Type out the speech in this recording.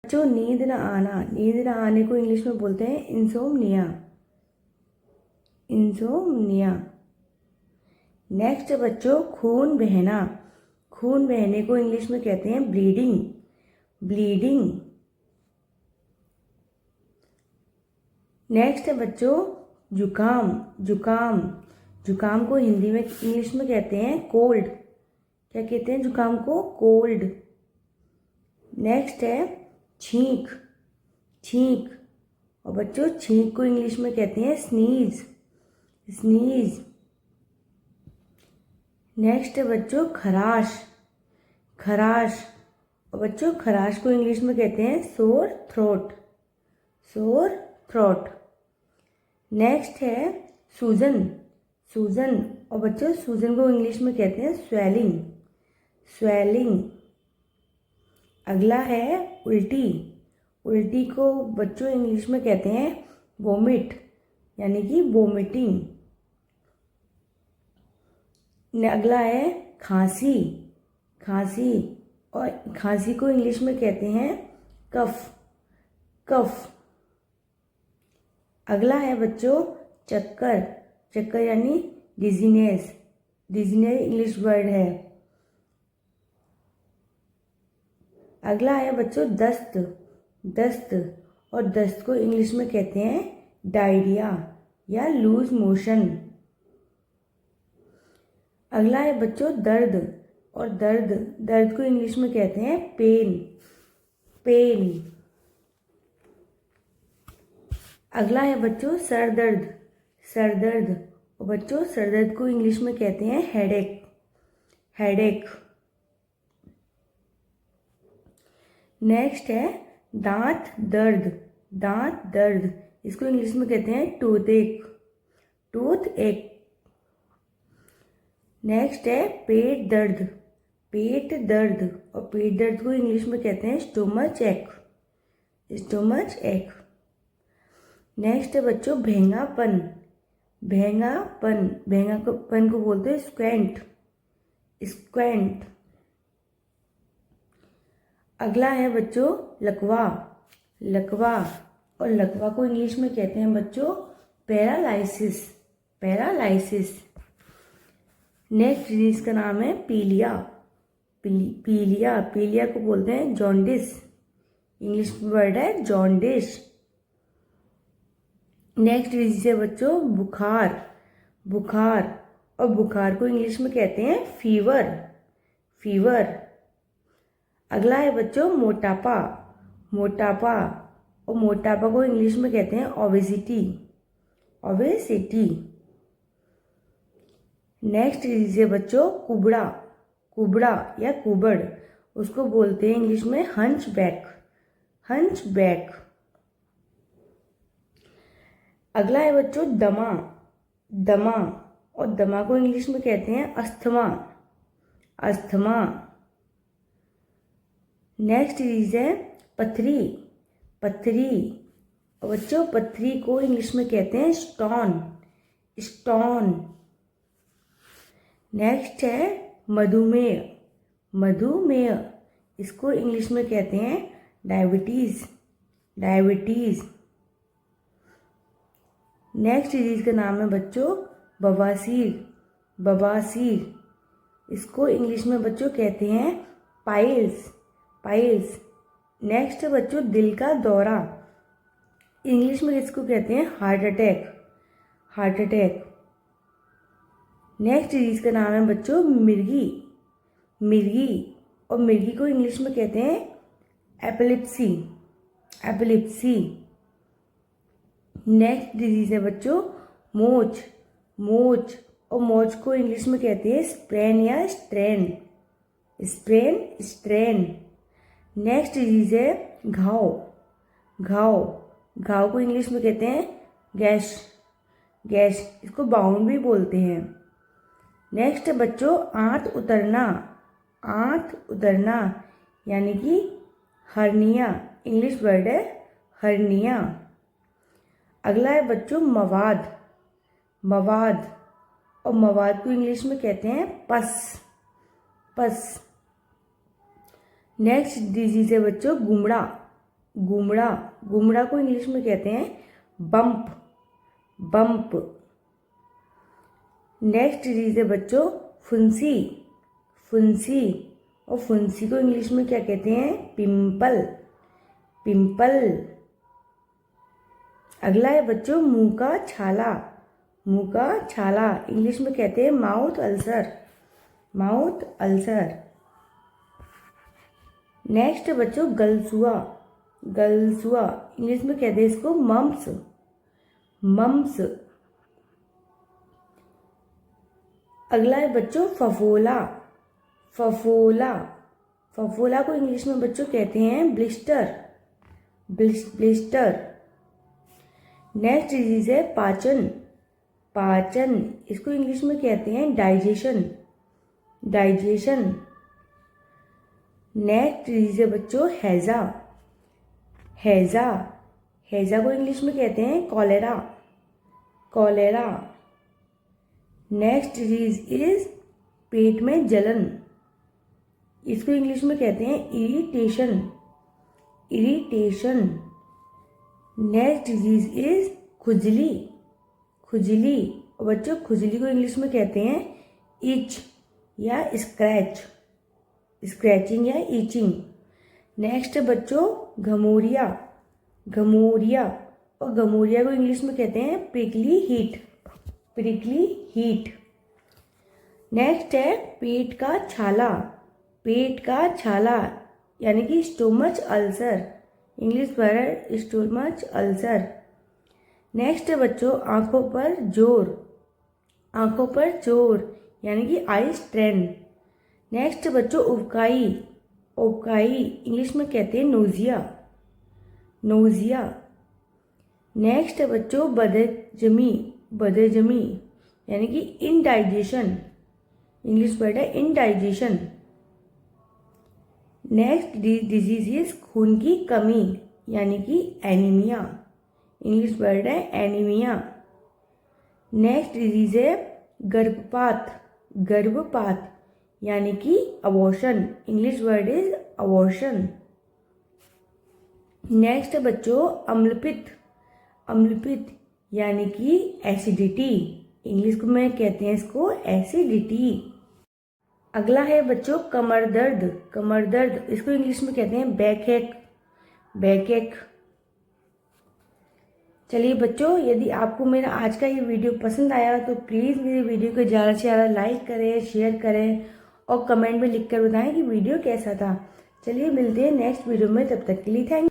बच्चों नींद न आना, नींद न आने को इंग्लिश में बोलते हैं इंसोम्निया, इंसोम्निया। नेक्स्ट बच्चों खून बहना, खून बहने को इंग्लिश में कहते हैं ब्लीडिंग, ब्लीडिंग। नेक्स्ट है बच्चों जुकाम, जुकाम, जुकाम को हिंदी में इंग्लिश में कहते हैं कोल्ड। क्या कहते हैं जुकाम को? कोल्ड। नेक्स्ट है छींक, छींक, और बच्चों छींक को इंग्लिश में कहते हैं स्नीज, स्नीज। नेक्स्ट है बच्चों खराश, खराश, और बच्चों खराश को इंग्लिश में कहते हैं sore throat, sore throat. Next है सूजन, सूजन, और बच्चों सूजन को इंग्लिश में कहते हैं स्वेलिंग, स्वेलिंग। अगला है उल्टी, उल्टी को बच्चों इंग्लिश में कहते हैं वोमिट, यानी कि वोमिटिंग। अगला है खांसी, खांसी, और खांसी को इंग्लिश में कहते हैं कफ, कफ। अगला है बच्चों चक्कर, चक्कर यानी डिजीनेस, डिजीनेस इंग्लिश वर्ड है। अगला है बच्चों दस्त, दस्त, और दस्त को इंग्लिश में कहते हैं डायरिया या लूज मोशन। अगला है बच्चों दर्द, और दर्द, दर्द को इंग्लिश में कहते हैं पेन, पेन। अगला है बच्चों सर दर्द, सर दर्द, और बच्चों सर दर्द को इंग्लिश में कहते हैं हेडेक, हेडेक। नेक्स्ट है दांत दर्द, दांत दर्द, इसको इंग्लिश में कहते हैं टूथ एक, टूथ एक। नेक्स्ट है पेट दर्द, पेट दर्द, और पेट दर्द को इंग्लिश में कहते हैं स्टोमच एक, स्टोमच एक। नेक्स्ट है बच्चों भेंगापन, भेंगापन, भेंगापन को बोलते हैं स्क्वेंट, स्क्वेंट। अगला है बच्चों लकवा, लकवा, और लकवा को इंग्लिश में कहते हैं बच्चों पैरालाइसिस, पैरालाइसिस। नेक्स्ट डिजीज का नाम है पीलिया, पीलिया, पीलिया को बोलते हैं जॉन्डिस, इंग्लिश वर्ड है जॉन्डिस। नेक्स्ट डिजीज है बच्चों बुखार, बुखार, और बुखार को इंग्लिश में कहते हैं फीवर, फीवर। अगला है बच्चों मोटापा, मोटापा, और मोटापा को इंग्लिश में कहते हैं ओबेसिटी, ओबेसिटी। नेक्स्ट डिजीज है बच्चों कुबड़ा, कुबड़ा या कुबड़, उसको बोलते हैं इंग्लिश में हंच बैक, हंच बैक। अगला है बच्चों दमा, दमा, और दमा को इंग्लिश में कहते हैं अस्थमा, अस्थमा। नेक्स्ट डिजीज है पथरी, पथरी, और बच्चों पथरी को इंग्लिश में कहते हैं स्टोन, स्टोन। नेक्स्ट है मधुमेह, मधुमेह, इसको इंग्लिश में कहते हैं डायबिटीज, डायबिटीज। नेक्स्ट डिजीज का नाम है बच्चों बवासीर, बवासीर, इसको इंग्लिश में बच्चों कहते हैं पाइल्स, पाइल्स। नेक्स्ट है बच्चों दिल का दौरा, इंग्लिश में इसको कहते हैं heart attack, heart attack. Next disease का नाम है बच्चों मिर्गी, मिर्गी, और मिर्गी को इंग्लिश में कहते हैं एपिलेप्सी, एपिलेप्सी। नेक्स्ट डिजीज है बच्चों मोच, मोच, और मोच को इंग्लिश में कहते हैं स्प्रेन या strain, sprain, strain. Next disease है घाव, घाव, घाव को इंग्लिश में कहते हैं गैश, गैश, इसको बाउंड भी बोलते हैं। नेक्स्ट है बच्चों आंत उतरना, आंत उतरना, यानी कि हर्निया, इंग्लिश वर्ड है हर्निया। अगला है बच्चों मवाद, मवाद, और मवाद को इंग्लिश में कहते हैं पस, पस। नेक्स्ट डिजीज है बच्चों गुमड़ा, गुमड़ा, गुमड़ा को इंग्लिश में कहते हैं बम्प, बम्प। नेक्स्ट डिजीज है बच्चों फुंसी, फुंसी, और फुंसी को इंग्लिश में क्या कहते हैं? Pimple, pimple. अगला है बच्चों मुंह का छाला, मुंह का छाला इंग्लिश में कहते हैं mouth ulcer, mouth ulcer. Next बच्चों गलसुआ, गलसुआ इंग्लिश में कहते हैं इसको मम्प्स, मम्प्स। अगला है बच्चों फफोला, फफोला, फफोला को इंग्लिश में बच्चों कहते हैं ब्लिस्टर, ब्लिस्टर। नेक्स्ट डिजीज है पाचन, पाचन इसको इंग्लिश में कहते हैं डाइजेशन, डाइजेशन। नेक्स्ट डिजीज है बच्चों हैजा, हैजा, हैजा को इंग्लिश में कहते हैं cholera, cholera. Next disease is पेट में जलन, इसको इंग्लिश में कहते हैं irritation, irritation. Next disease is खुजली, खुजली, और बच्चों खुजली को इंग्लिश में कहते हैं इच या स्क्रैच, स्क्रैचिंग या ईचिंग। नेक्स्ट बच्चों घमोरिया, घमोरिया, और घमोरिया को इंग्लिश में कहते हैं prickly heat, prickly heat. Next है पेट का छाला, पेट का छाला यानी कि stomach ulcer, English word stomach ulcer. Next है बच्चों आंखों पर जोर, आंखों पर जोर यानी कि आई स्ट्रेन। नेक्स्ट बच्चों उबकाई, उबकाई इंग्लिश में कहते हैं नोजिया, नोजिया। नेक्स्ट है बच्चों बदहजमी, बदहजमी यानी कि इनडाइजेशन, इंग्लिश वर्ड है इनडाइजेशन। नेक्स्ट डिजीज इज खून की कमी यानी कि एनीमिया, इंग्लिश वर्ड है एनीमिया। नेक्स्ट डिजीज है गर्भपात, गर्भपात यानी कि abortion, English word is abortion. Next बच्चों अम्लपित्त, अम्लपित्त यानी कि एसिडिटी, इंग्लिश में कहते हैं इसको एसिडिटी। अगला है बच्चों कमर दर्द, कमर दर्द इसको इंग्लिश में कहते हैं बैक एक, बैक एक। चलिए बच्चों यदि आपको मेरा आज का ये वीडियो पसंद आया तो प्लीज़ मेरे वीडियो को ज़्यादा से ज़्यादा लाइक करें, शेयर करें और कमेंट में लिखकर बताएं कि वीडियो कैसा था। चलिए मिलते हैं नेक्स्ट वीडियो में, तब तक के लिए थैंक यू।